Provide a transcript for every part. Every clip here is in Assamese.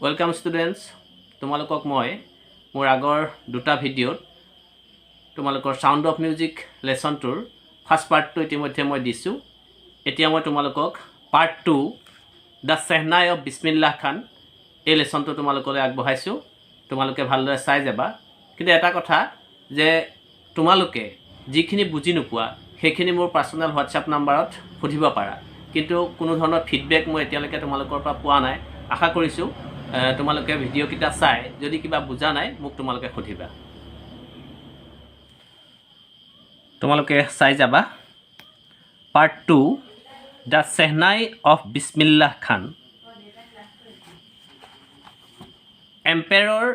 Welcome students. তোমালোকক মই মোৰ আগৰ দুটা ভিডিঅ'ত তোমালোকৰ সাউন্ড অফ মিউজিক লেসনটোৰ ফাৰ্স্ট পাৰ্টটো ইতিমধ্যে মই দিছো। এতিয়া মই তোমালোকক পাৰ্ট 2 দা সেহনাই অফ বিসমিল্লাহ খান এই লেসনটো তোমালোকলৈ আগবঢ়াইছো। তোমালোকে ভালদৰে চাই যাবা। কিন্তু এটা কথা যে তোমালোকে যিখিনি বুজি নোপোৱা সেইখিনি মোৰ পাৰ্সোনাল হোৱাটসঅ্যাপ নম্বৰত সুধিব পাৰা। কিন্তু কোনো ধৰণৰ ফিডবেক মই এতিয়ালৈকে তোমালোকৰ পৰা পোৱা নাই। আশা কৰিছো তোমালোকে ভিডিও কিটা চাই যদি কিবা বুজা নাই মোক তোমালোকে সুধিবা। তোমালোকে চাই যাবা পাৰ্ট 2 দা সেহনাই অফ বিসমিল্লাহ খান। Emperor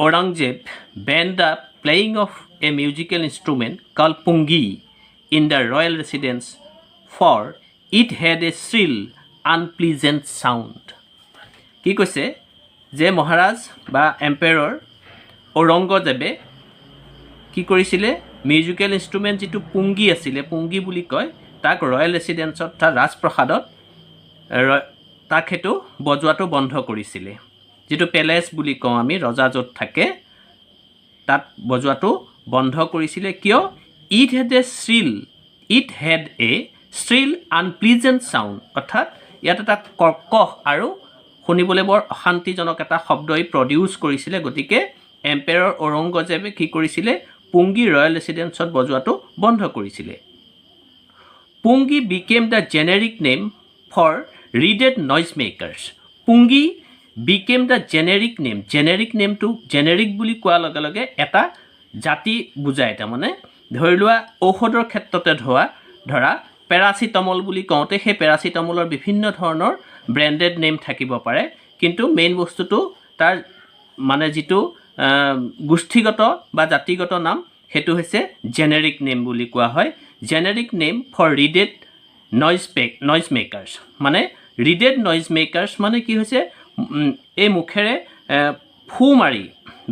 Aurangzeb banned the playing of a musical instrument called pungi in the royal residence for it had a shrill unpleasant sound. কি কৈছে যে মহাৰাজ বা এম্পায়াৰ ঔৰংগজেবে কি কৰিছিলে মিউজিকেল ইনষ্ট্ৰুমেণ্ট যেটো পুংগি আছিলে পুংগি বুলি কয় তাক ৰয়েল ৰেসিডেন্সত তাৰ ৰাজপ্ৰসাদত তাক হেতু বজোৱাটো বন্ধ কৰিছিলে। যেটো পেলেস বুলি কওঁ আমি ৰজা য'ত থাকে তাত বজোৱাটো বন্ধ কৰিছিলে কিয় it had a shrill unpleasant sound অৰ্থাৎ ইয়াত এটা কৰ্কশ আৰু শুনিবলৈ বৰ অশান্তিজনক এটা শব্দই প্ৰডিউস কৰিছিলে। গতিকে এম্পায়াৰ ঔৰংগজেবে কি কৰিছিলে পুংগি ৰয়েল ৰেসিডেন্সত বজোৱাটো বন্ধ কৰিছিলে। পুংগি became the generic name for reeded noisemakers. পুংগি became the generic name. Generic name to generic বুলি কোৱাৰ লগে লগে এটা জাতি বুজায়। তাৰ মানে ধৰি লোৱা ঔষধৰ ক্ষেত্ৰতে ধৰা পেৰাচিটামল বুলি কওঁতে সেই পেৰাচিটামলৰ বিভিন্ন ধৰণৰ ব্ৰেন্ডেড নেম থাকিব পাৰে। কিন্তু মেইন বস্তুটো তাৰ মানে যেটো গোষ্ঠীগত বা জাতিগত নাম হেতু হৈছে জেনেৰিক নেম বুলি কোৱা হয়। জেনেৰিক নেম ফৰ ৰিডেড নইজ মেকাৰ্স মানে ৰিডেড নইজ মেকাৰ্স মানে কি হৈছে এই মুখেৰে ফু মাৰি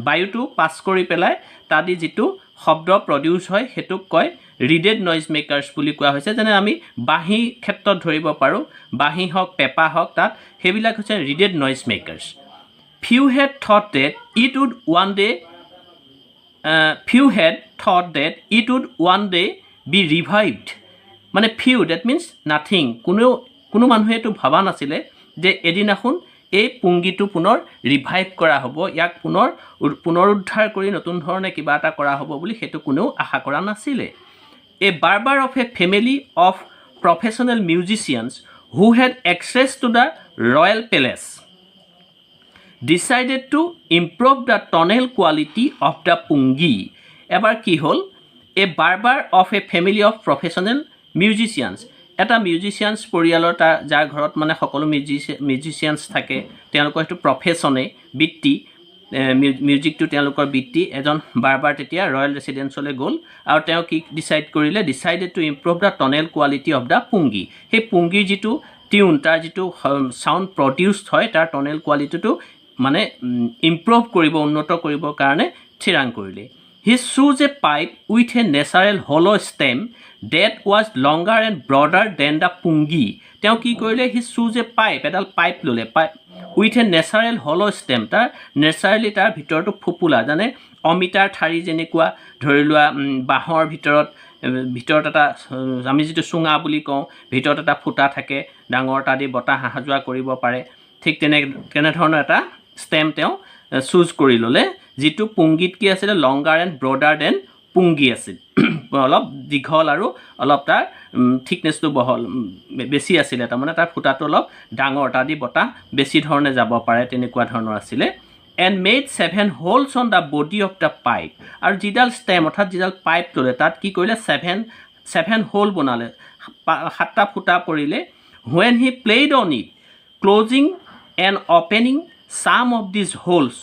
বায়ুটো পাছ কৰি পেলাই তাদি যেটো শব্দ প্ৰডিউস হয় হেতুক কয় ৰিডেড নইজ মেকাৰ্স বুলি কোৱা হৈছে। যেনে আমি বাঁহী ক্ষেত্ৰত ধৰিব পাৰো বাঁহী হক পেপা হক তাত হেবিলাক হৈছে ৰিডেড noise মেকাৰ্স। Few had thought that it would one day be revived. মানে few that means nothing. কোনো মানুহে এটো ভাবা নাছিলে যে এদিনাখন এই পুংগিটো পুনৰ ৰিভাইভ কৰা হ'ব ইয়াক পুনৰুদ্ধাৰ কৰি নতুন ধৰণে কিবা এটা কৰা হ'ব বুলি হেতু কোনেও আশা কৰা নাছিলে। A barber of a family of professional musicians who had access to the royal palace decided to improve the tonal quality of the pungi. এবাৰ কি হ'ল a barber of a family of professional musicians এটা মিউজিচিয়ানছ পৰিয়ালৰ যাৰ ঘৰত মানে সকলো মিউজিচিয়ানছ থাকে তেওঁলোকৰ হেতু প্ৰফেশনে বৃত্তি মিউজিকটো তেওঁলোকৰ বৃত্তি এজন বাৰবাৰ তেতিয়া ৰয়েল ৰেসিডেন্সলৈ গ'ল আৰু তেওঁ কি decided to improve the tonal quality of the pungi. সেই পুংগিৰ যেটো টিউন তাৰ যেটো সাউন্ড প্ৰডিউসড হয় তাৰ টনেল কোৱালিটিটো মানে ইমপ্ৰুভ কৰিব উন্নত কৰিবৰ কাৰণে থিৰাং কৰিলে। He chose a pipe with a natural hollow stem that was longer and broader than the pungi. তেওঁ কি কৰিলে he chose a pipe এডাল পাইপ ললে with a natural hollow stem তাৰ নেচাৰেলি তাৰ ভিতৰটো ফুপুলা জানে অমিতাৰ ঠাৰি যেনেকুৱা ধৰি লোৱা বাহৰ ভিতৰত এটা আমি যেটো সুঙা বুলি কওঁ ভিতৰত এটা ফুটা থাকে ডাঙৰ তাদি বতাহ হাহাজোৱা কৰিব পাৰে ঠিক তেনে ধৰণৰ এটা ষ্টেম তেওঁ চুজ কৰি ললে যেটো পুংগিত কি আছিল লংগাৰ এণ্ড ব্ৰডাৰ দেন পুংগি আছিল অলপ দীঘল আৰু অলপ তাৰ থিকনেছটো বহল বেছি আছিল তাৰ মানে তাৰ ফুটাটো অলপ ডাঙৰ তাদি বতাহ বেছি ধৰণে যাব পাৰে তেনেকুৱা ধৰণৰ আছিল and made 7 holes on the body of the pipe আৰু যিডাল ষ্টেম অৰ্থাৎ যিডাল পাইপ ললে তাত কি কৰিলে 7 হোল বনালে 7টা ফুটা পৰিলে when he played on it closing and opening some of these holes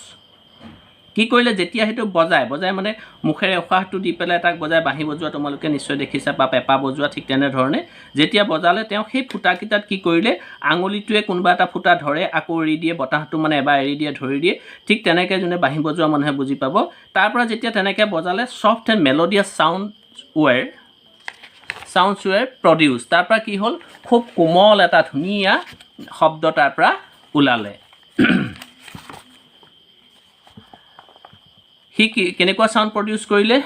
কি কৰিলে যেতিয়া হেতু বজায় মানে মুখেৰে উশাহটো দি পেলাই তাক বজায় বাঁহী বজোৱা তোমালোকে নিশ্চয় দেখিছা বা পেপা বজোৱা ঠিক তেনে ধৰণে যেতিয়া বজালে তেওঁ সেই ফুটা কিটাত কি কৰিলে আঙুলিটোৱে কোনবা এটা ফুটা ধৰে আকৌ এৰি দিয়ে বতাহটো মানে এবাৰ এৰি দিয়ে ধৰি দিয়ে ঠিক তেনেকৈ জনে বাঁহী বজোৱা মানুহে বুজি পাব। তাৰ পৰা যেতিয়া তেনেকৈ বজালে soft and melodious sounds were produced তাৰ পৰা কি হ'ল খুব কোমল এটা ধুনীয়া শব্দ তাৰ পৰা ওলালে। সি কেনেকুৱা সাউণ্ড প্ৰডিউচ কৰিলে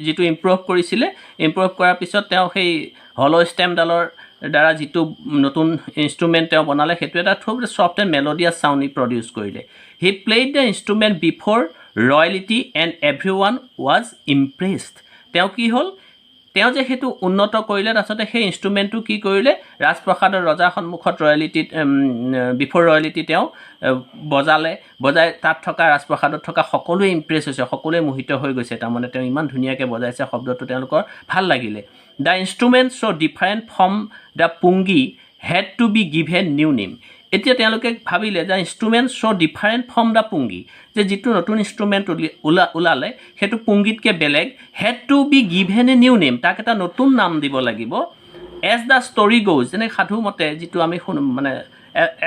যিটো ইম্প্ৰুভ কৰিছিলে ইম্প্ৰুভ কৰাৰ পিছত তেওঁ সেই হল' ষ্টেমডালৰ দ্বাৰা যিটো নতুন ইনষ্ট্ৰুমেণ্ট তেওঁ বনালে সেইটো এটা খুব ছফ্ট এণ্ড মেলোডিয়াছ চাউণ্ড ই প্ৰডিউচ কৰিলে he played the instrument before royalty and every one was impressed তেওঁ কি হ'ল তেওঁ যে সেইটো উন্নত কৰিলে তাৰপিছতে সেই ইনষ্ট্ৰুমেণ্টটো কি কৰিলে ৰাজপ্ৰসাদৰ ৰজাৰ সন্মুখত ৰয়েলিটিত বিফ'ৰ ৰয়েলিটি তেওঁ বজাই তাত থকা ৰাজপ্ৰসাদত থকা সকলোৱে ইমপ্ৰেছ হৈছে সকলোৱে মোহিত হৈ গৈছে তাৰমানে তেওঁ ইমান ধুনীয়াকৈ বজাইছে শব্দটো তেওঁলোকৰ ভাল লাগিলে the instrument so' different from the pungi had to be given new name এতিয়া তেওঁলোকে ভাবিলে যে instrument so' different from the pungi যে যিটো নতুন ইনষ্ট্ৰুমেণ্ট ওলালে সেইটো পুংগীতকৈ বেলেগ had to be given a new name তাক এটা নতুন নাম দিব লাগিব এজ দ্য ষ্টৰি গ'জ যেনে সাধু মতে যিটো আমি মানে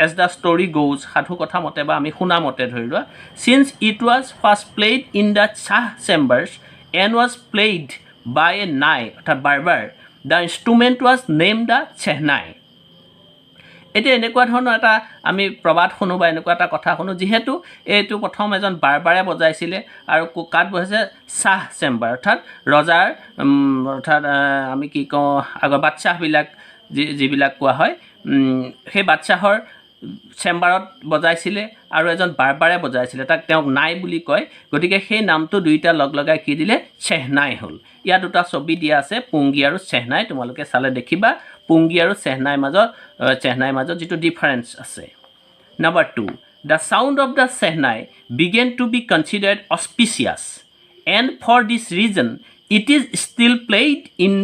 এজ দ্য ষ্টৰি গ'জ সাধু কথা মতে বা আমি শুনা মতে ধৰি লোৱা since it was first played in the shah chambers and was played by a nai অৰ্থাৎ বাৰ্বাৰ the instrument was name the shehnai এতিয়া এনেকুৱা ধৰণৰ এটা আমি প্ৰবাদ শুনো বা এনেকুৱা এটা কথা শুনো যিহেতু এইটো প্ৰথম এজন বাৰ্বাৰে বজাইছিলে আৰু কাত বজাইছে শ্বাহ চেম্বাৰ অৰ্থাৎ ৰজাৰ অৰ্থাৎ আমি কি কওঁ আগৰ বাদশ্বাহবিলাক যিবিলাক কোৱা হয় সেই বাদশ্বাহৰ চেম্বাৰত বজাইছিলে আৰু এজন বাৰ্বাৰে বজাইছিলে তাক তেওঁক নাই বুলি কয় গতিকে সেই নামটো দুইটা লগ লগাই কি দিলে চেহনাই হ'ল ইয়াত দুটা ছবি দিয়া আছে পুংগী আৰু চেহনাই তোমালোকে চালে দেখিবা পুংগী আৰু চেহনাইৰ মাজত যিটো ডিফাৰেঞ্চ আছে number 2 the sound of the shehnai began to be considered auspicious and for this reason it is still played in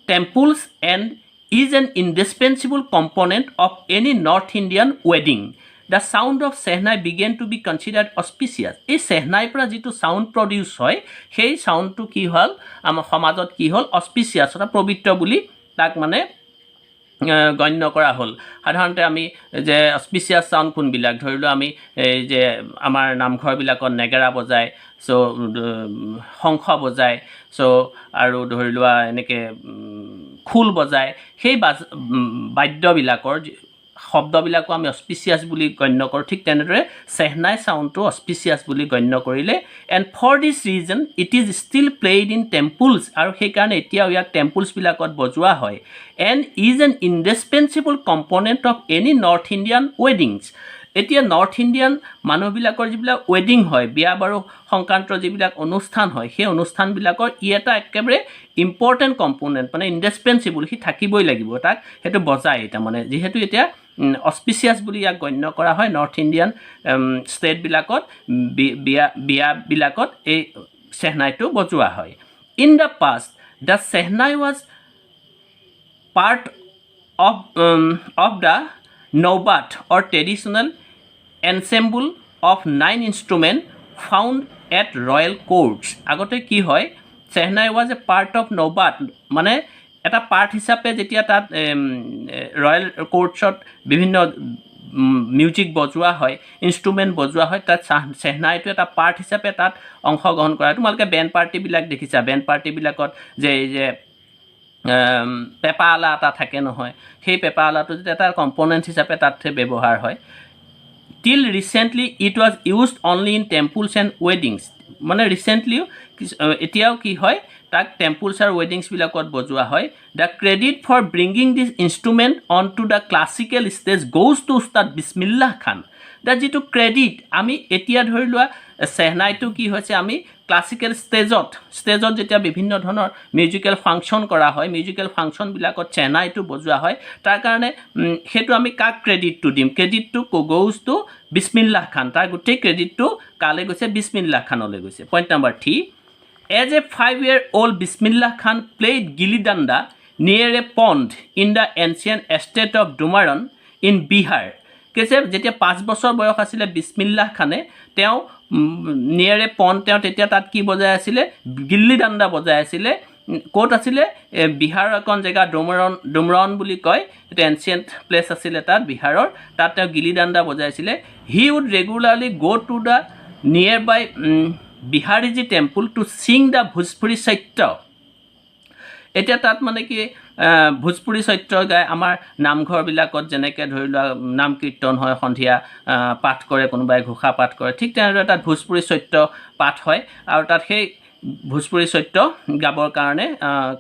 temples and is an indispensable component of any North Indian wedding. The sound of Shehnai began to be considered auspicious. এই চেহনাইৰ পৰা যিটো চাউণ্ড প্ৰডিউচ হয় সেই চাউণ্ডটো কি হ'ল আমাৰ সমাজত কি হ'ল অস্পিচিয়াছ অৰ্থাৎ পবিত্ৰ বুলি তাক মানে গণ্য কৰা হ'ল সাধাৰণতে আমি যে অস্পিচিয়াছ চাউণ্ড কোনবিলাক ধৰি লোৱা আমি এই যে আমাৰ নামঘৰবিলাকত নেগেৰা বজায় চ' শংখ বজায় চ' আৰু ধৰি লোৱা এনেকৈ খোল বজায় সেই বাদ্যবিলাকৰ শব্দবিলাকো আমি অস্পিচিয়াছ বুলি গণ্য কৰোঁ ঠিক তেনেদৰে চেহনাই চাউণ্ডটো অস্পিচিয়াছ বুলি গণ্য কৰিলে and for this reason it is still played in temples আৰু সেইকাৰণে এতিয়াও ইয়াক টেম্পলছবিলাকত বজোৱা হয় and is an indispensable component of any north Indian weddings এতিয়া নৰ্থ ইণ্ডিয়ান মানুহবিলাকৰ যিবিলাক ৱেডিং হয় বিয়া বাৰু সংক্ৰান্ত যিবিলাক অনুষ্ঠান হয় সেই অনুষ্ঠানবিলাকৰ ই এটা একেবাৰে ইম্পৰ্টেণ্ট কম্পনেণ্ট মানে ইণ্ডিস্পেঞ্চিবল সি থাকিবই লাগিব তাক সেইটো বজায় তাৰমানে যিহেতু এতিয়া অস্পিচিয়াছ বুলি ইয়াক গণ্য কৰা হয় নৰ্থ ইণ্ডিয়ান ষ্টেটবিলাকত বিয়াবিলাকত এই চেহনাইটো বজোৱা হয় in the past the shehnai was part of the naubat or traditional ensemble of 9 instruments found at royal courts আগতে কি হয় shehnai was a part of নৌবাত মানে এটা পাৰ্ট হিচাপে যেতিয়া তাত ৰয়েল কোৰ্টছত বিভিন্ন মিউজিক বজোৱা হয় ইনষ্ট্ৰুমেণ্ট বজোৱা হয় তাত চেহনাইটো এটা পাৰ্ট হিচাপে তাত অংশগ্ৰহণ কৰা তোমালোকে বেণ্ড পাৰ্টিবিলাক দেখিছা বেণ্ড পাৰ্টিবিলাকত যে পেপা আলা এটা থাকে নহয় সেই পেপা আলাটো যেতিয়া এটা কম্পনেণ্ট হিচাপে তাত ব্যৱহাৰ হয় till recently it was used only in temples and weddings মানে ৰিচেণ্টলিও এতিয়াও কি হয় তাক টেম্পলছ আৰু ৱেডিংছবিলাকত বজোৱা হয় the credit for bringing this instrument on to the classical stage goes to Ustad Bismillah Khan the যিটো ক্ৰেডিট আমি এতিয়া ধৰি লোৱা চেহনাইটো কি হৈছে আমি ক্লাছিকেল ষ্টেজত যেতিয়া বিভিন্ন ধৰণৰ মিউজিকেল ফাংচন কৰা হয় মিউজিকেল ফাংচনবিলাকত চেহনাইটো বজোৱা হয় তাৰ কাৰণে সেইটো আমি কাক ক্ৰেডিটটো দিম ক্ৰেডিটটো গ'জ টু বিছমিল্লাহ খান তাৰ গোটেই ক্ৰেডিটটো কালৈ গৈছে বিছমিল্লাহ খানলৈ গৈছে point number 3 As a 5-year-old Bismillah Khan played Gilli Danda near a pond in the ancient estate of Dumaran in Bihar. কৈছে যেতিয়া 5 বছৰ বয়স আছিলে বিছমিল্লাহ খানে তেওঁ নিয়াৰ এ পণ্ড তেওঁ তেতিয়া তাত কি বজাই আছিলে গিল্লি দাণ্ডা বজাই আছিলে ক'ত আছিলে বিহাৰৰ এখন জেগা ডুমৰন বুলি কয় এটা এনচিয়েণ্ট প্লেচ আছিলে তাত বিহাৰৰ তাত তেওঁ গিল্লি দাণ্ডা বজাইছিলে he would regularly go' to the নিয়াৰ বাই বিহাৰীজি temple two sing the Bhojpuri সত্য এতিয়া তাত মানে কি ভোজপুৰী সত্য গাই আমাৰ নামঘৰবিলাকত যেনেকৈ ধৰি লোৱা নাম কীৰ্তন হয় সন্ধিয়া পাঠ কৰে কোনোবাই ঘোষা পাঠ কৰে ঠিক তেনেদৰে তাত ভোজপুৰী সত্য পাঠ হয় আৰু তাত সেই ভোজপুৰী সত্য গাবৰ কাৰণে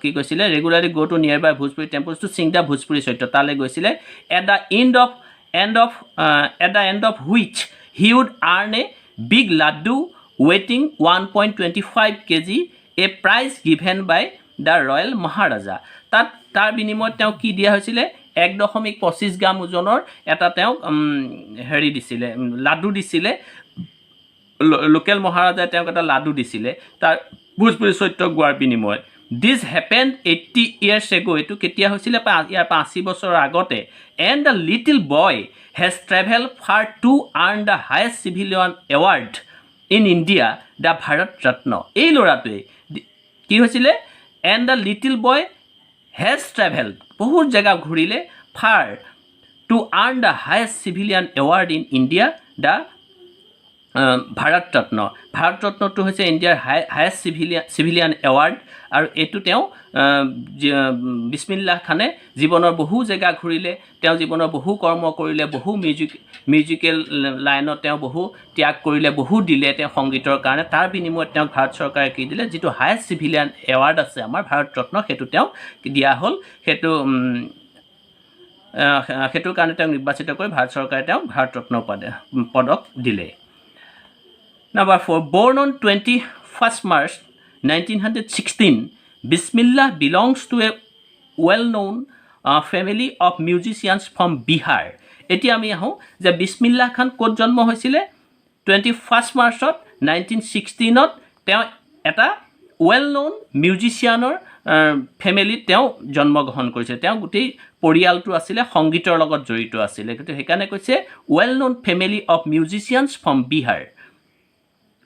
কি কৈছিলে regularly go' to nearby Bhojpuri temples to sing the Bhojpuri সত্য তালৈ গৈছিলে at the end of which he would earn a big laddu ৱেটিং 1.25 kg a prize given by the royal maharaja তাত তাৰ বিনিময়ত তেওঁ কি দিয়া হৈছিলে 1.25 গ্ৰাম ওজনৰ এটা তেওঁ হেৰি দিছিলে লাড্ডু দিছিলে লোকেল মহাৰাজাই তেওঁক এটা লাড্ডু দিছিলে তাৰ ভোজপুৰী সত্য গোৱাৰ বিনিময়ত দিছ হেপেন 80 years ago এইটো কেতিয়া হৈছিলে ইয়াৰ 80 বছৰৰ আগতে and the little boy has travel far to earn the highest civilian award in India the Bharat Ratna এই ল'ৰাটোৱে কি হৈছিলে and the little boy has travel বহুত জেগা ঘূৰিলে far to earn the highest civilian award in India the Bharat ৰত্নটো হৈছে ইণ্ডিয়াৰ হায়েষ্ট চিভিলিয়ান এৱাৰ্ড আৰু এইটো তেওঁ বিছমিল্লাহ খানে জীৱনৰ বহু জেগা ঘূৰিলে তেওঁ জীৱনৰ বহু কৰ্ম কৰিলে বহু মিউজিকেল লাইনত তেওঁ বহু ত্যাগ কৰিলে বহু দিলে তেওঁ সংগীতৰ কাৰণে তাৰ বিনিময়ত তেওঁক ভাৰত চৰকাৰে কি দিলে যিটো হায়েষ্ট চিভিলিয়ান এৱাৰ্ড আছে আমাৰ ভাৰত ৰত্ন সেইটো তেওঁক দিয়া হ'ল সেইটোৰ কাৰণে তেওঁক নিৰ্বাচিত কৰি ভাৰত চৰকাৰে তেওঁক ভাৰত ৰত্ন পদক দিলে Number 4, born on 21st March 1916, Bismillah belongs to a well-known family of musicians from Bihar. এতিয়া আমি আহোঁ যে বিছমিল্লাহ খান ক'ত জন্ম হৈছিলে 21st মাৰ্চত 1916ত তেওঁ এটা ৱেল ন'ন মিউজিচিয়ানৰ ফেমিলিত তেওঁ জন্মগ্ৰহণ কৰিছে তেওঁ গোটেই পৰিয়ালটো আছিলে সংগীতৰ লগত জড়িত আছিলে কিন্তু সেইকাৰণে কৈছে well known family of musicians from Bihar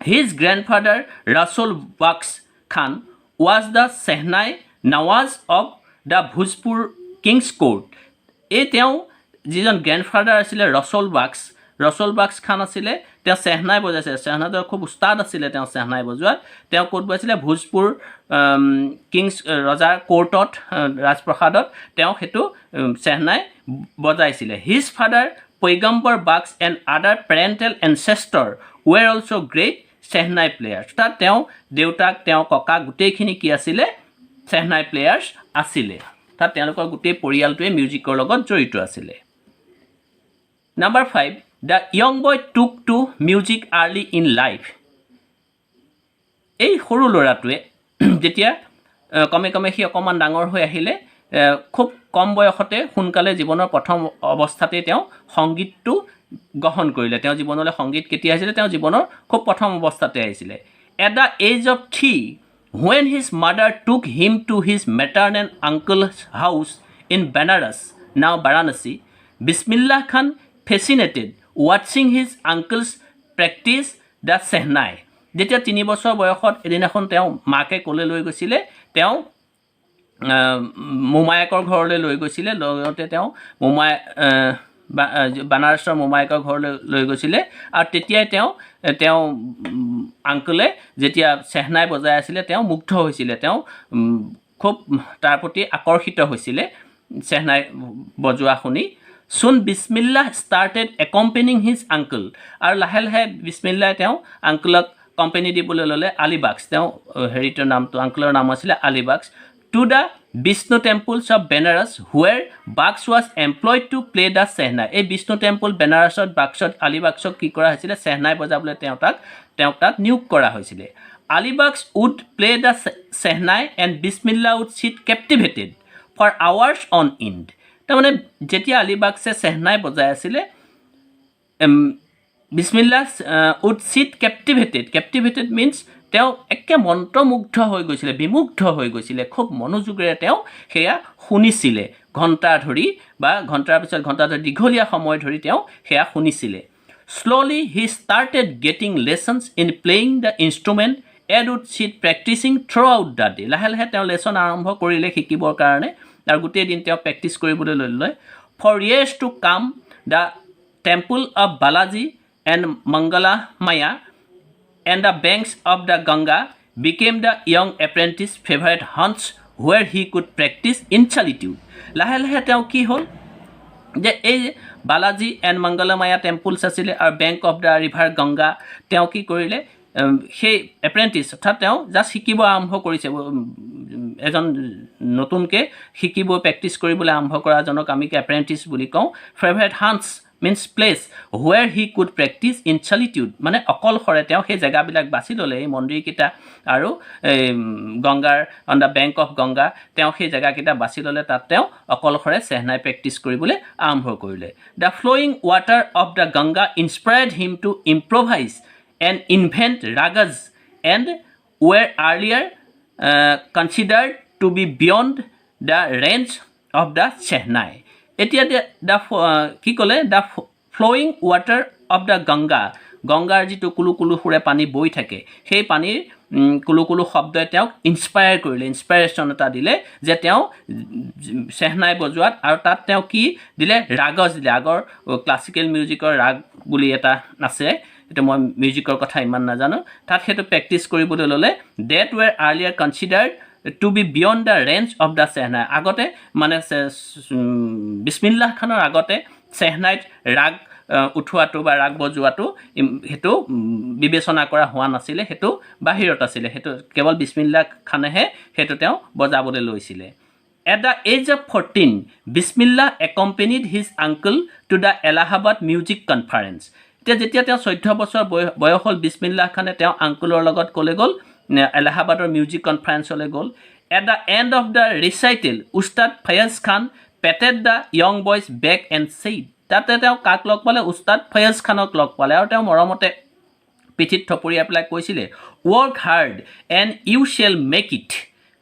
His grandfather Rasul Baks Khan was the Sehnai Nawaz of the Bhojpur King's Court. এই তেওঁ যিজন গ্ৰেণ্ডফাদাৰ আছিলে ৰছল বাক্স খান আছিলে তেওঁ চেহনাই বজাইছিলে চেহনাইৰ খুব উস্তাদ আছিলে তেওঁ চেহনাই বজোৱাত তেওঁ ক'ত বজাইছিলে ভোজপুৰ কিংছ ৰজাৰ কোৰ্টত ৰাজপ্ৰসাদত তেওঁ সেইটো চেহনাই বজাইছিলে his father পৈগম্বৰ Baksh and other parental ancestor were also' great shehnai players তাত তেওঁ দেউতাক তেওঁ ককা গোটেইখিনি কি আছিলে চেহনাই প্লেয়াৰ্ছ আছিলে তাত তেওঁলোকৰ গোটেই পৰিয়ালটোৱে মিউজিকৰ লগত জড়িত আছিলে নাম্বাৰ 5 দ্য য়ং বয় টুক to music early in life এই সৰু ল'ৰাটোৱে যেতিয়া কমে সি অকণমান ডাঙৰ হৈ আহিলে খুব কম বয়সতে সোনকালে জীৱনৰ প্ৰথম অৱস্থাতে তেওঁ সংগীতটো গ্ৰহণ কৰিলে তেওঁ জীৱনলৈ সংগীত কেতিয়া আহিছিলে তেওঁ জীৱনৰ খুব প্ৰথম অৱস্থাতে আহিছিলে at the age of 3 when his mother took him to his maternal uncle's house in Banaras now Varanasi Bismillah Khan fascinated watching his uncles practice the Sehnai যেতিয়া 3 বছৰ বয়সত এদিনাখন তেওঁ মাকে ক'লে লৈ গৈছিলে তেওঁ মোমায়েকৰ ঘৰলৈ লৈ গৈছিলে লগতে তেওঁ বানাৰসৰ মোমায়েকৰ ঘৰলৈ লৈ গৈছিলে আৰু তেতিয়াই তেওঁ আংকলে যেতিয়া চেহনাই বজাই আছিলে তেওঁ মুগ্ধ হৈছিলে তেওঁ খুব তাৰ প্ৰতি আকৰ্ষিত হৈছিলে চেহনাই বজোৱা শুনি Soon Bismillah started accompanying his uncle আৰু লাহে লাহে বিছমিল্লাই তেওঁ আংকলক কোম্পানী দিবলৈ ল'লে আলিবাক্স তেওঁ হেৰিটোৰ নামটো আংকলৰ নাম আছিলে আলিবাক্স to the Vishnu temples of Benares where Baks was employed to play the Sehnai. এই Vishnu temple Benarasত বাক্সত আলিবাক্সক কি কৰা হৈছিলে চেহনাই বজাবলৈ তেওঁক তাত নিয়োগ কৰা হৈছিলে আলিবাক্স would play the Sehnai and Bismillah would sit captivated for hours on end. তাৰমানে যেতিয়া আলিবাক্সে চেহনাই বজাই আছিলে Bismillah would sit captivated means তেওঁ একে মন্ত্ৰমুগ্ধ হৈ গৈছিলে বিমুগ্ধ হৈ গৈছিলে খুব মনোযোগেৰে তেওঁ সেয়া শুনিছিলে ঘণ্টা ধৰি বা ঘণ্টাৰ পিছত ঘণ্টা ধৰি দীঘলীয়া সময় ধৰি তেওঁ সেয়া শুনিছিলে slowly he started getting lessons in playing the instrument and would sit practicing throughout the day লাহে লাহে তেওঁ লেসন আৰম্ভ কৰিলে শিকিবৰ কাৰণে আৰু গোটেই দিন তেওঁ প্ৰেক্টিছ কৰিবলৈ ল'লে for years to come the temple of Balaji and Mangala Maya and the banks of the Ganga became the young apprentice's favorite haunts where he could practice in solitude. লাহে লাহে তেওঁ কি হ'ল যে এই বালাজী এণ্ড মংগলমায়া টেম্পলছ আছিলে আৰু bank of the river Ganga তেওঁ কি কৰিলে সেই এপ্ৰেণ্টিছ অৰ্থাৎ তেওঁ জাষ্ট শিকিব আৰম্ভ কৰিছে এজন নতুনকৈ শিকিব প্ৰেক্টিছ কৰিবলৈ আৰম্ভ কৰাজনক আমি এপ্ৰেণ্টিছ বুলি কওঁ favourite haunts means place where he could practice in solitude মানে অকলশৰে তেওঁ সেই জেগাবিলাক বাছি ল'লে এই মন্দিৰকেইটা আৰু গংগাৰ on the bank of Ganga তেওঁ সেই জেগাকেইটা বাছি ল'লে তাত তেওঁ অকলশৰে চেহনাই প্ৰেক্টিছ কৰিবলৈ আৰম্ভ কৰিলে the flowing water of the Ganga inspired him to improvise and invent ragas and were earlier considered to be beyond the range of the shehnai এতিয়া দ্য কি ক'লে the flowing water of the গংগাৰ যিটো কুলু কুলু সুৰে পানী বৈ থাকে সেই পানীৰ কুলু কুলু শব্দই তেওঁক ইনস্পায়াৰ কৰিলে ইনস্পাইৰেশ্যন এটা দিলে যে তেওঁ চেহনাই বজোৱাত আৰু তাত তেওঁ কি দিলে ৰাগজ দিলে আগৰ ক্লাছিকেল মিউজিকৰ ৰাগ বুলি এটা আছে এইটো মই মিউজিকৰ কথা ইমান নাজানো তাত সেইটো প্ৰেক্টিছ কৰিবলৈ ল'লে that were earlier considered to be beyond the range of the shehnai আগতে মানে বিছমিল্লাহ খানৰ আগতে চেহনাইত ৰাগ উঠোৱাটো বা ৰাগ বজোৱাটো সেইটো বিবেচনা কৰা হোৱা নাছিলে সেইটো বাহিৰত আছিলে সেইটো কেৱল বিছমিল্লাহ খানেহে সেইটো তেওঁ বজাবলৈ লৈছিলে At the age of 14, Bismillah accompanied his uncle to the Allahabad Music Conference. যেতিয়া তেওঁ 14 বছৰ বয়স হ'ল বিছমিল্লাহ খানে তেওঁ আংকুলৰ লগত ক'লে গ'ল এলাহাবাদৰ মিউজিক কনফাৰেন্সলৈ গ'ল at the end of the recital Ustad Faiyaz Khan patted the young boy's back and said তাতে তেওঁ কাক লগ পালে উস্তাদ ফয়াজ খানক লগ পালে আৰু তেওঁ মৰমতে পিঠিত থপৰিয়াই পেলাই কৈছিলে work hard and you shall make it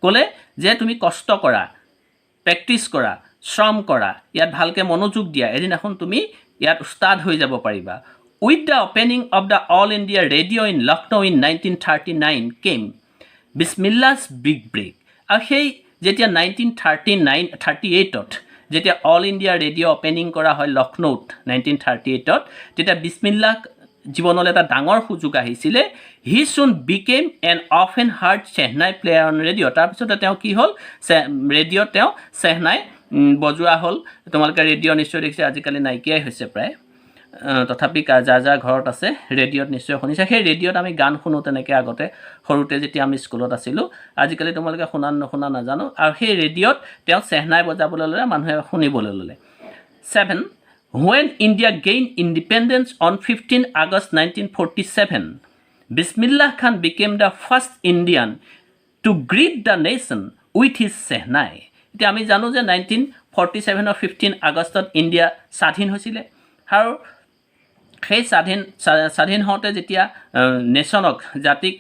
ক'লে যে তুমি কষ্ট কৰা প্ৰেক্টিছ কৰা শ্ৰম কৰা ইয়াত ভালকৈ মনোযোগ দিয়া এদিনাখন তুমি ইয়াত উস্তাদ হৈ যাব পাৰিবা With the opening of the All India Radio in Lucknow in 1939 came Bismillah's big break. আৰু সেই যেতিয়া 1938ত যেতিয়া অল ইণ্ডিয়া ৰেডিঅ' অপেনিং কৰা হয় লক্ষ্ণৌত 1938ত তেতিয়া বিছমিল্লাহ জীৱনলৈ এটা ডাঙৰ সুযোগ আহিছিলে হি চুন became N often hard shehnai player on radio' তাৰপিছতে তেওঁ কি হ'ল ৰেডিঅ'ত তেওঁ চেহনাই বজোৱা হ'ল তোমালোকে ৰেডিঅ' নিশ্চয় দেখিছে আজিকালি নাইকিয়াই হৈছে প্ৰায় তথাপি যাৰ ঘৰত আছে ৰেডিঅ'ত নিশ্চয় শুনিছে সেই ৰেডিঅ'ত আমি গান শুনো তেনেকৈ আগতে সৰুতে যেতিয়া আমি স্কুলত আছিলোঁ আজিকালি তোমালোকে নুশুনা নাজানো আৰু সেই ৰেডিঅ'ত তেওঁ চেহনাই বজাবলৈ ল'লে মানুহে শুনিবলৈ ল'লে 7 When India gained independence on 15 August 1947 Bismillah Khan became the first Indian to greet the nation with his shehnai এতিয়া আমি জানো যে 1947 15 আগষ্টত ইণ্ডিয়া স্বাধীন হৈছিলে আৰু সেই স্বাধীন হওঁতে যেতিয়া নেশ্যনক জাতিক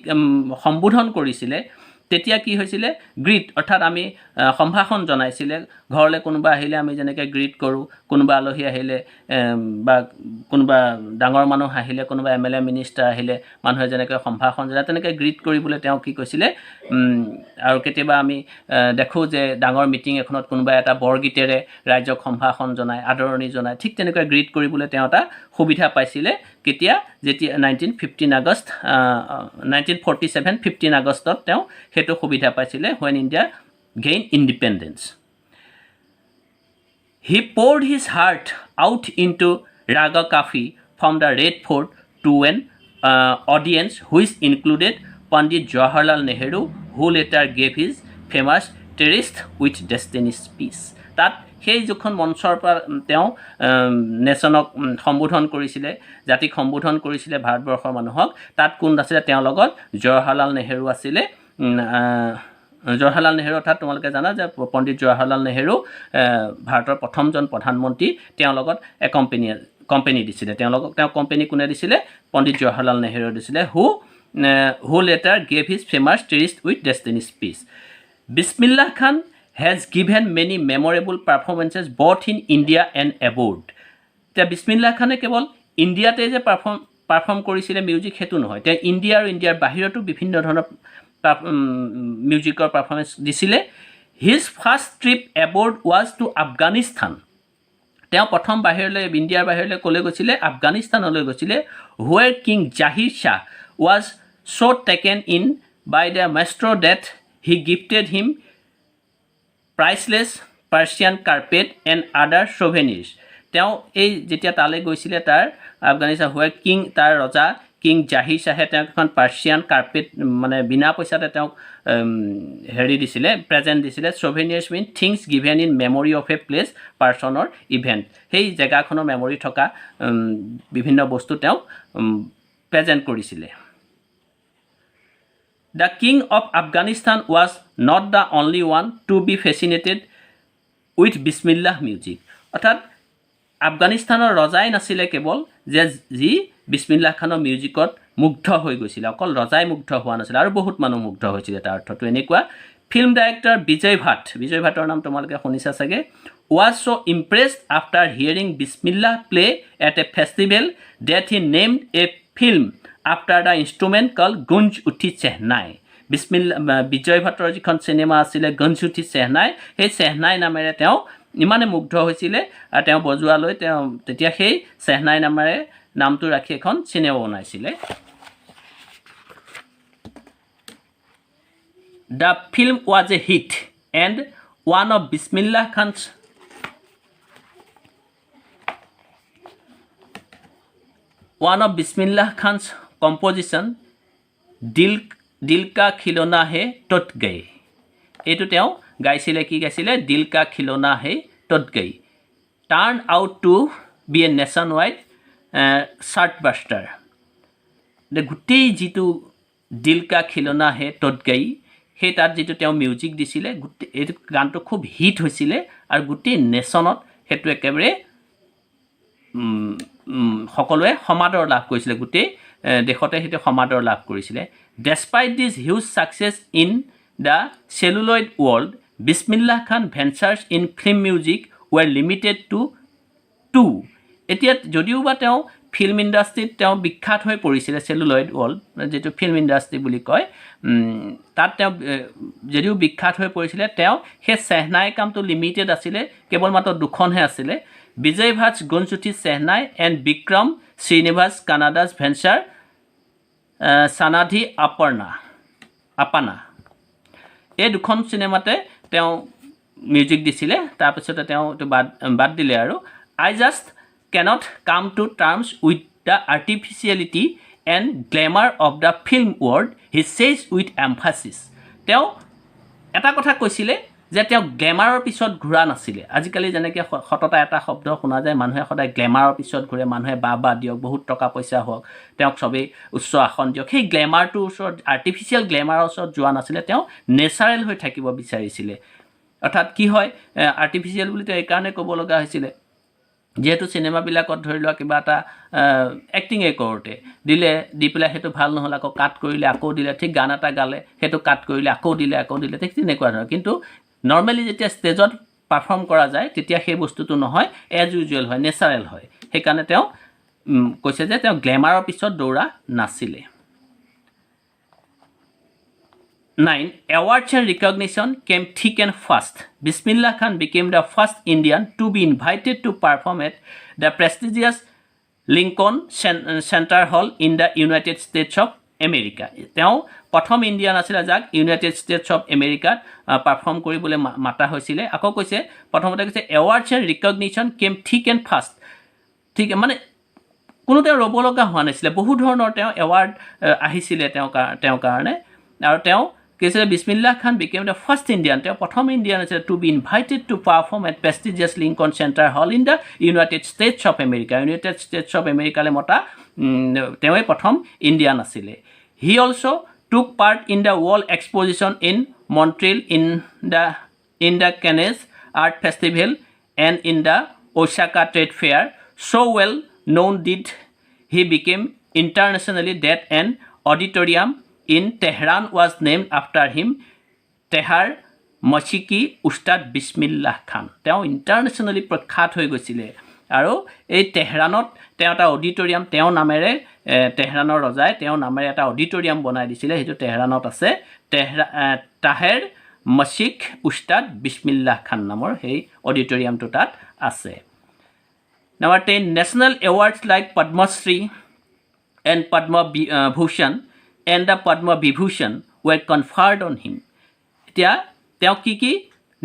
সম্বোধন কৰিছিলে তেতিয়া কি হৈছিলে গ্ৰীট অৰ্থাৎ আমি সম্ভাষণ জনাইছিলে ঘৰলৈ কোনোবা আহিলে আমি যেনেকৈ গ্ৰীট কৰোঁ কোনোবা আলহী আহিলে বা কোনোবা ডাঙৰ মানুহ আহিলে কোনোবা MLA মিনিষ্টাৰ আহিলে মানুহে যেনেকৈ সম্ভাষণ জনায় তেনেকৈ গ্ৰীট কৰিবলৈ তেওঁ কি কৈছিলে আৰু কেতিয়াবা আমি দেখোঁ যে ডাঙৰ মিটিং এখনত কোনোবা এটা বৰগীতেৰে ৰাইজক সম্ভাষণ জনায় আদৰণি জনায় ঠিক তেনেকৈ গ্ৰীট কৰিবলৈ তেওঁ এটা সুবিধা পাইছিলে কেতিয়া যেতিয়া 1947 আগষ্টত তেওঁ সেইটো সুবিধা পাইছিলে when India gained independence. He poured his heart out into Raga Kafi from the Red Fort to an audience which included Pandit Jawaharlal Nehru, who later gave his famous Terraced with Destiny's Peace. তাত সেই যিখন মঞ্চৰ পৰা তেওঁ নেশ্যনক সম্বোধন কৰিছিলে জাতিক সম্বোধন কৰিছিলে ভাৰতবৰ্ষৰ মানুহক তাত কোন আছিলে তেওঁৰ লগত জৱাহৰলাল নেহেৰু আছিলে জৱাহৰলাল নেহেৰু অৰ্থাৎ তোমালোকে জানা যে পণ্ডিত জৱাহৰলাল নেহেৰু ভাৰতৰ প্ৰথমজন প্ৰধানমন্ত্ৰী তেওঁৰ লগত কোম্পানী দিছিলে তেওঁ কোম্পানী কোনে দিছিলে পণ্ডিত জৱাহৰলাল নেহেৰু দিছিলে who later gave his famous tryst with destiny's speech Bismillah Khan has given many memorable performances both in India and abroad. এতিয়া বিছমিল্লাহ খানে কেৱল ইণ্ডিয়াতে যে পাৰফৰ্ম কৰিছিলে মিউজিক সেইটো নহয় তেওঁ ইণ্ডিয়া আৰু ইণ্ডিয়াৰ বাহিৰতো বিভিন্ন ধৰণৰ মিউজিকৰ পাৰফৰ্মেঞ্চ দিছিলে his first trip abroad was to Afghanistan তেওঁ প্ৰথম বাহিৰলৈ ইণ্ডিয়াৰ বাহিৰলৈ ক'লৈ গৈছিলে আফগানিস্তানলৈ গৈছিলে where king Zahir Shah was so' taken in by the maestro that he gifted him priceless Persian carpet and other souvenirs তেওঁ এই যেতিয়া তালৈ গৈছিলে তাৰ আফগানিস্তান হোৱাৰ কিং তাৰ ৰজা কিং জাহিৰ শ্বাহে তেওঁক এখন পাৰ্চিয়ান কাৰ্পেট মানে বিনা পইচাতে তেওঁক হেৰি দিছিলে প্ৰেজেণ্ট দিছিলে souvenirs mean things given in memory of a place পাৰ্চনৰ ইভেণ্ট সেই জেগাখনৰ মেমৰি থকা বিভিন্ন বস্তু তেওঁক প্ৰেজেণ্ট কৰিছিলে The king of Afghanistan was not the only one to be fascinated with Bismillah music. অৰ্থাৎ আফগানিস্তানৰ ৰজাই নাছিলে কেৱল যে যি বিছমিল্লাহ খানৰ মিউজিকত মুগ্ধ হৈ গৈছিলে অকল ৰজাই মুগ্ধ হোৱা নাছিলে আৰু বহুত মানুহ মুগ্ধ হৈছিলে তাৰ অৰ্থটো এনেকুৱা ফিল্ম ডাইৰেক্টৰ বিজয় ভাটৰ নাম তোমালোকে শুনিছা চাগে was so impressed after hearing Bismillah play at a festival that he named a film after the instrument called Gunj Uthi Sehnai. বিজয় ভাটৰ যিখন চিনেমা আছিলে গঞ্জ উঠি চেহনাই সেই চেহনাই নামেৰে তেওঁ ইমানে মুগ্ধ হৈছিলে আৰু তেওঁ বজোৱালৈ তেওঁ তেতিয়া সেই চেহনাই নামেৰে নামটো ৰাখি এখন চিনেমা বনাইছিলে The film was a hit and one of Bismillah Khan's composition Dil Ka Khilona Hai Tot Gaye এইটো তেওঁ গাইছিলে কি গাইছিলে Dil Ka Khilona Hai Tot Gaye turned out to be a nationwide chartbuster গোটেই যিটো Dil Ka Khilona Hai Tot Gaye সেই তাত যিটো তেওঁ মিউজিক দিছিলে গোটেই এইটো গানটো খুব হিট হৈছিলে আৰু গোটেই নেশ্যনত সেইটো একেবাৰে সকলোৱে সমাদৰ লাভ কৰিছিলে গোটেই দেশতে সেইটো সমাদৰ লাভ কৰিছিলে Despite this huge success in the celluloid world, Bismillah Khan ventures in film music were limited to two. এতিয়া যদিও বা তেওঁ ফিল্ম ইণ্ডাষ্ট্ৰীত তেওঁ বিখ্যাত হৈ পৰিছিলে চেলুলয়েড ৱৰ্ল্ড যিটো ফিল্ম ইণ্ডাষ্ট্ৰী বুলি কয় তাত তেওঁ যদিও বিখ্যাত হৈ পৰিছিলে তেওঁ সেই চেহনাই কামটো লিমিটেড আছিলে কেৱল মাত্ৰ দুখনহে আছিলে বিজয় ভাটছ গুঞ্জ উঠি চেহনাই এণ্ড বিক্ৰম শ্ৰীনিবাস কানাডাছ ভেঞ্চাৰ সানাধি আপানা এই দুখন চিনেমাতে তেওঁ মিউজিক দিছিলে তাৰপিছতে তেওঁ এইটো বাদ দিলে আৰু I just cannot come to terms with the artificiality and glamour of the film world he says with emphasis তেওঁ এটা কথা কৈছিলে যে তেওঁ গ্লেমাৰৰ পিছত ঘূৰা নাছিলে আজিকালি যেনেকৈ সততা এটা শব্দ শুনা যায় মানুহে সদায় গ্লেমাৰৰ পিছত ঘূৰে মানুহে বা দিয়ক বহুত টকা পইচা হওক তেওঁক চবেই উচ্চ আসন দিয়ক সেই গ্লেমাৰটোৰ ওচৰত আৰ্টিফিচিয়েল গ্লেমাৰৰ ওচৰত যোৱা নাছিলে তেওঁ নেচাৰেল হৈ থাকিব বিচাৰিছিলে অৰ্থাৎ কি হয় আৰ্টিফিচিয়েল বুলি তেওঁ এইকাৰণে ক'ব লগা হৈছিলে যেহেতু চিনেমাবিলাকত ধৰি লোৱা কিবা এটা এক্টিঙে কৰোঁতে দি পেলাই সেইটো ভাল নহ'ল আকৌ কাট কৰিলে আকৌ দিলে ঠিক গান এটা গালে সেইটো কাট কৰিলে আকৌ দিলে ঠিক তেনেকুৱা ধৰণৰ কিন্তু নৰ্মেলি যেতিয়া ষ্টেজত পাৰফৰ্ম কৰা যায় তেতিয়া সেই বস্তুটো নহয় এজ ইউজুৱেল হয় নেচাৰেল হয় সেইকাৰণে তেওঁ কৈছে যে তেওঁ গ্লেমাৰৰ পিছত দৌৰা নাছিলে 9. Awards and recognition came thick and fast. Bismillah Khan became the first Indian to be invited to perform at the prestigious Lincoln Center Hall in the United States of America. তেওঁ প্ৰথম ইণ্ডিয়ান আছিলে যাক ইউনাইটেড ষ্টেটছ অফ আমেৰিকাত পাৰফৰ্ম কৰিবলৈ মাতা হৈছিলে আকৌ কৈছে প্ৰথমতে কৈছে এৱাৰ্ডছ এণ্ড ৰিকগনিশ্যন কেম থিক এণ্ড ফাষ্ট ঠিক মানে কোনো তেওঁ ৰ'ব লগা হোৱা নাছিলে বহু ধৰণৰ তেওঁ এৱাৰ্ড আহিছিলে তেওঁৰ কাৰণে আৰু তেওঁ কৈছিলে Bismillah Khan became the first Indian তেওঁ প্ৰথম ইণ্ডিয়ান আছিলে to be invited to perform at prestigious Lincoln Center hall in the United States of America United States of আমেৰিকালৈ মতা তেওঁৱে প্ৰথম ইণ্ডিয়ান আছিলে he also' took part in the World Exposition in Montreal in the Cannes Art Festival and in the Osaka Trade Fair. So well known did he became internationally that an auditorium in Tehran was named after him, Tehar Mashiki Ustad Bismillah Khan. তেওঁ ইণ্টাৰনেশ্যনেলি প্ৰখ্যাত হৈ গৈছিলে আৰু এই তেহৰানত তেওঁ এটা অডিটৰিয়াম তেওঁ নামেৰে তেহৰানৰ ৰজাই তেওঁ নামেৰে এটা অডিটৰিয়াম বনাই দিছিলে সেইটো তেহৰানত আছে তাহেৰ মছিক উস্তাদ বিছমিল্লাহ খান নামৰ সেই অডিটৰিয়ামটো তাত আছে number 10 national awards like Padma Shri and Padma Bhushan and the Padma Vibhushan were conferred on him এতিয়া তেওঁ কি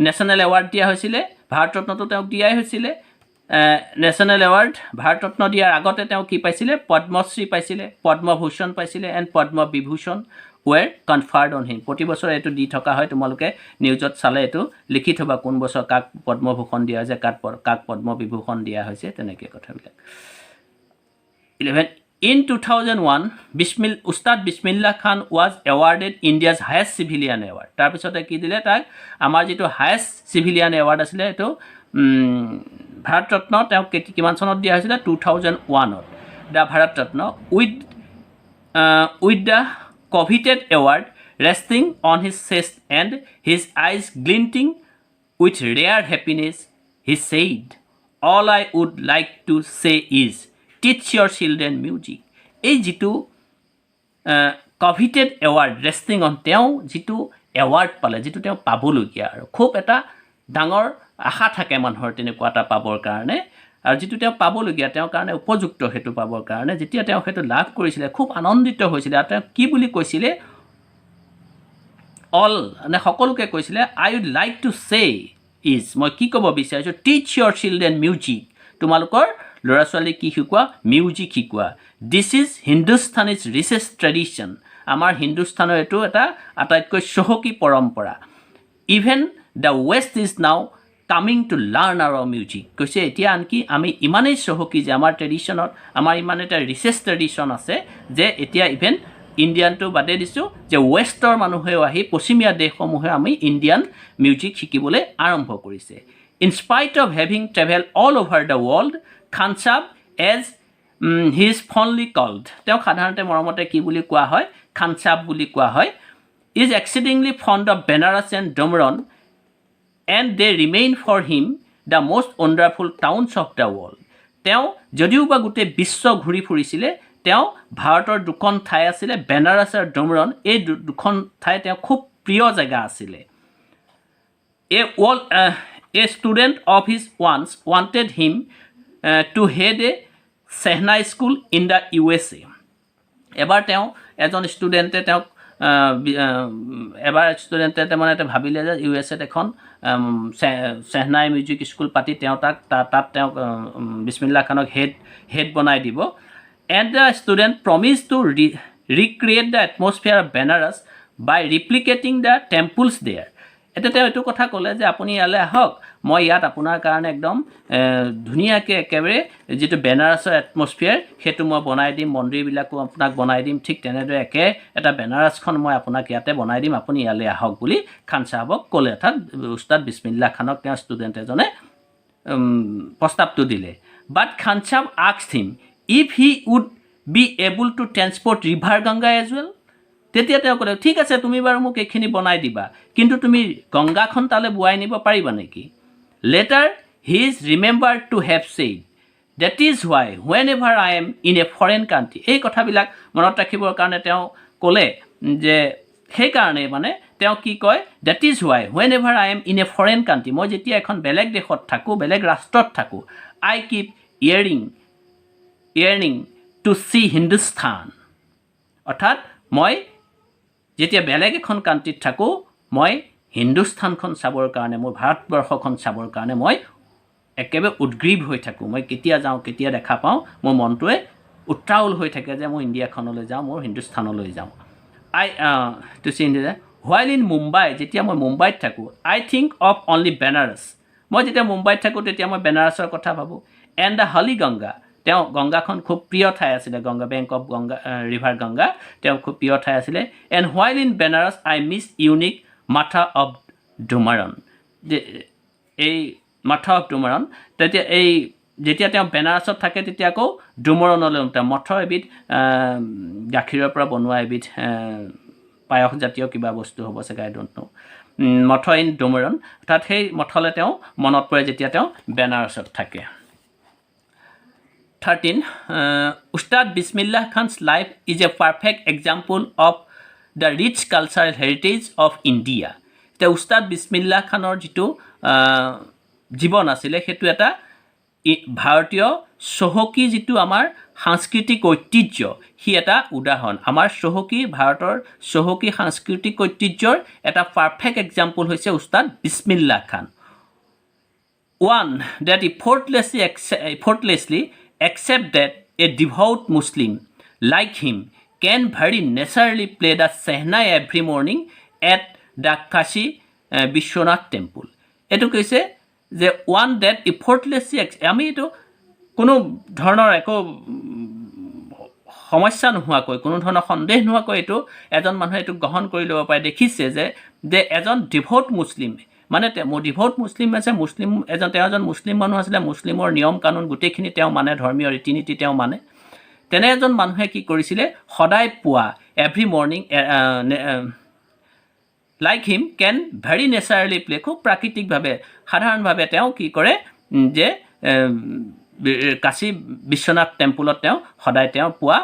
নেশ্যনেল এৱাৰ্ড দিয়া হৈছিলে, ভাৰত ৰত্নটো তেওঁক দিয়াই হৈছিলে। নেশ্যনেল এৱাৰ্ড ভাৰত ৰত্ন দিয়াৰ আগতে তেওঁ কি পাইছিলে? পদ্মশ্ৰী পাইছিলে, পদ্মভূষণ পাইছিলে and Padma Vibhushan were conferred on হিম। প্ৰতি বছৰে এইটো দি থকা হয়, তোমালোকে নিউজত চালে এইটো লিখি থ'বা কোন বছৰ কাক পদ্মভূষণ দিয়া হৈছে, কাক পদ্মবিভূষণ দিয়া হৈছে, তেনেকৈ কথাবিলাক। 11 In 2001, Ustad Bismillah Khan was awarded India's highest civilian award. তাৰপিছতে কি দিলে তাক? আমাৰ যিটো হায়েষ্ট চিভিলিয়ান এৱাৰ্ড আছিলে এইটো ভাৰত ৰত্ন তেওঁক কিমান চনত দিয়া হৈছিলে? 2001ত the Bharat Ratna with the coveted award resting on his chest and his eyes glinting with rare happiness. He said, all I would like to say is teach your children music. এই যিটো coveted award resting on, তেওঁ যিটো এৱাৰ্ড পালে, যিটো তেওঁ পাবলগীয়া, আৰু খুব এটা ডাঙৰ আশা থাকে মানুহৰ তেনেকুৱা এটা পাবৰ কাৰণে, আৰু যিটো তেওঁ পাবলগীয়া, তেওঁৰ কাৰণে উপযুক্ত সেইটো পাবৰ কাৰণে, যেতিয়া তেওঁ সেইটো লাভ কৰিছিলে খুব আনন্দিত হৈছিলে। আৰু তেওঁ কি বুলি কৈছিলে? অল মানে সকলোকে কৈছিলে, I would like to say is, মই কি ক'ব বিচাৰিছোঁ, টিচ ইয়ৰ চিলড্ৰেন মিউজিক, তোমালোকৰ ল'ৰা ছোৱালীক কি শিকোৱা? মিউজিক শিকোৱা। দিছ ইজ হিন্দুস্তানীজ ৰিচেষ্ট ট্ৰেডিশ্যন, আমাৰ হিন্দুস্তানৰ এইটো এটা আটাইতকৈ চহকী পৰম্পৰা। Even the west is now coming to learn our music, কৈছে এতিয়া আনকি আমি ইমানেই চহকী যে আমাৰ ট্ৰেডিশ্যনত আমাৰ ইমান এটা ৰিচেষ্ট ট্ৰেডিশ্যন আছে যে এতিয়া ইভেন ইণ্ডিয়ানটো বাদে দিছোঁ যে ৱেষ্টৰ মানুহেও আহি, পশ্চিমীয়া দেশসমূহে আমি ইণ্ডিয়ান মিউজিক শিকিবলৈ আৰম্ভ কৰিছে। In spite of having travel all over the world, Khan Sahab as he is fondly called, তেওঁক সাধাৰণতে মৰমতে কি বুলি কোৱা হয়? খান চাহাব বুলি কোৱা হয়। Is exceedingly fond of Benaras and Dumraon and they remain for him the most wonderful towns of the world. তেওঁ যদিও বা গোটেই বিশ্ব ঘূৰি ফুৰিছিলে, তেওঁ ভাৰতৰ দুখন ঠাই আছিলে, বেনাৰছ আৰু ডমৰন, এই দুখন ঠাই তেওঁ খুব প্ৰিয় জেগা আছিলে। A student of his once wanted him to head a Sehna school in the USA. এবাৰ তেওঁ এজন ষ্টুডেণ্টে তেওঁক এবাৰ ষ্টুডেণ্টে মানে ভাবিলে যে USA এখন চেহনাই মিউজিক স্কুল পাতি তেওঁ তাত তেওঁক বিছমিল্লা খানক হেড বনাই দিব। And the student promise to recreate the atmosphere of Benaras by replicating the temples there. এতিয়া তেওঁ এইটো কথা ক'লে যে আপুনি ইয়ালৈ আহক, মই ইয়াত আপোনাৰ কাৰণে একদম ধুনীয়াকৈ একেবাৰে যিটো বেনাৰছৰ এটমছফিয়াৰ সেইটো মই বনাই দিম, মন্দিৰবিলাকো আপোনাক বনাই দিম, ঠিক তেনেদৰে এটা বেনাৰছখন মই আপোনাক ইয়াতে বনাই দিম, আপুনি ইয়ালৈ আহক বুলি খান চাহাবক ক'লে। অৰ্থাৎ উস্তাদ বিছমিল্লা খানক তেওঁৰ ষ্টুডেণ্ট এজনে প্ৰস্তাৱটো দিলে। But Khan Sahab asked him if he would be able to transport river Ganga as well. তেতিয়া তেওঁ ক'লে, ঠিক আছে তুমি বাৰু মোক এইখিনি বনাই দিবা, কিন্তু তুমি গংগাখন তালৈ বোৱাই নিব পাৰিবা নেকি? Later he is remembered to have said that is why whenever I am in a foreign country. এই কথাবিলাক মনত ৰাখিবৰ কাৰণে তেওঁ ক'লে যে সেইকাৰণে মানে তেওঁ কি কয়, that is why whenever I am in a foreign country, মই যেতিয়া এখন বেলেগ দেশত থাকোঁ, বেলেগ ৰাষ্ট্ৰত থাকোঁ, I keep yearning to see Hindustan. অৰ্থাৎ মই যেতিয়া বেলেগ এখন কাণ্ট্ৰিত থাকোঁ, মই হিন্দুস্তানখন চাবৰ কাৰণে, মোৰ ভাৰতবৰ্ষখন চাবৰ কাৰণে মই একেবাৰে উদ্গ্ৰীৱ হৈ থাকোঁ। মই কেতিয়া যাওঁ, কেতিয়া দেখা পাওঁ, মোৰ মনটোৱে উত্ৰাউল হৈ থাকে যে মই ইণ্ডিয়াখনলৈ যাওঁ, মোৰ হিন্দুস্তানলৈ যাওঁ। To see India while in Mumbai, যেতিয়া মই মুম্বাইত থাকোঁ, I think of only Benaras, মই যেতিয়া মুম্বাইত থাকোঁ তেতিয়া মই বেনাৰছৰ কথা ভাবোঁ। এণ্ড দ্য হলি গংগা, তেওঁ গংগাখন খুব প্ৰিয় ঠাই আছিলে, bank of Ganga, river Ganga তেওঁ খুব প্ৰিয় ঠাই আছিলে। And while in Benaras I miss unique মাথা অফ ডুমাৰন, এই মাথা অফ ডুমাৰন, তেতিয়া যেতিয়া তেওঁ বেনাৰছত থাকে তেতিয়া আকৌ ডুমৰণলৈ তেওঁ মঠৰ এবিধ গাখীৰৰ পৰা বনোৱা এবিধ পায়সজাতীয় কিবা বস্তু হ'ব চাগে, আই ডোণ্ট ন', মঠ ইন ডুমৰণ, অৰ্থাৎ সেই মঠলৈ তেওঁ মনত পৰে যেতিয়া তেওঁ বেনাৰছত থাকে। 13. Ustad Bismillah Khan's life is a perfect example of the rich cultural heritage of India. এতিয়া উস্তাদ বিছমিল্লা খানৰ যিটো জীৱন আছিলে সেইটো এটা ভাৰতীয় চহকী যিটো আমাৰ সাংস্কৃতিক ঐতিহ্য সি এটা উদাহৰণ আমাৰ চহকী ভাৰতৰ চহকী সাংস্কৃতিক ঐতিহ্যৰ এটা পাৰফেক্ট এক্সাম্পল হৈছে উস্তাদ বিছমিল্লাহ খান one that effortlessly accept that a devout Muslim like him can very naturally play the Shehnai every morning at the Kashi Vishwanath temple. এইটো কৈছে যে one that effortlessly আমি এইটো কোনো ধৰণৰ একো সমস্যা নোহোৱাকৈ কোনো ধৰণৰ সন্দেহ নোহোৱাকৈ এইটো এজন মানুহে এইটো গ্ৰহণ কৰি ল'ব পাৰে দেখিছে যে এজন ডিভোট মুছলিম মানে ডিভোট মুছলিম আছে মুছলিম তেওঁ এজন মুছলিম মানুহ আছিলে মুছলিমৰ নিয়ম কানুন গোটেইখিনি তেওঁ মানে ধৰ্মীয় ৰীতি নীতি তেওঁ মানে তেনে এজন মানুহে কি কৰিছিলে সদায় পুৱা এভৰি মৰ্নিং লাইক হিম কেন ভেৰি নেচাৰেলি প্লে খুব প্ৰাকৃতিকভাৱে সাধাৰণভাৱে তেওঁ কি কৰে যে কাশী বিশ্বনাথ টেম্পলত তেওঁ সদায় তেওঁ পুৱা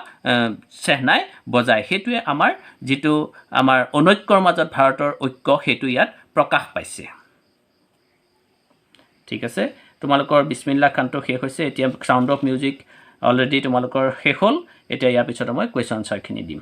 চেহনাই বজায় সেইটোৱে আমাৰ যিটো আমাৰ অনৈক্যৰ মাজত ভাৰতৰ ঐক্য সেইটো ইয়াত প্ৰকাশ পাইছে ঠিক আছে তোমালোকৰ বিছমিল্লাহ খানটো শেষ হৈছে এতিয়া সাউণ্ড অফ মিউজিক অলৰেডি তোমালোকৰ শেষ হ'ল এতিয়া ইয়াৰ পিছত মই কুৱেশ্যন আনচাৰখিনি দিম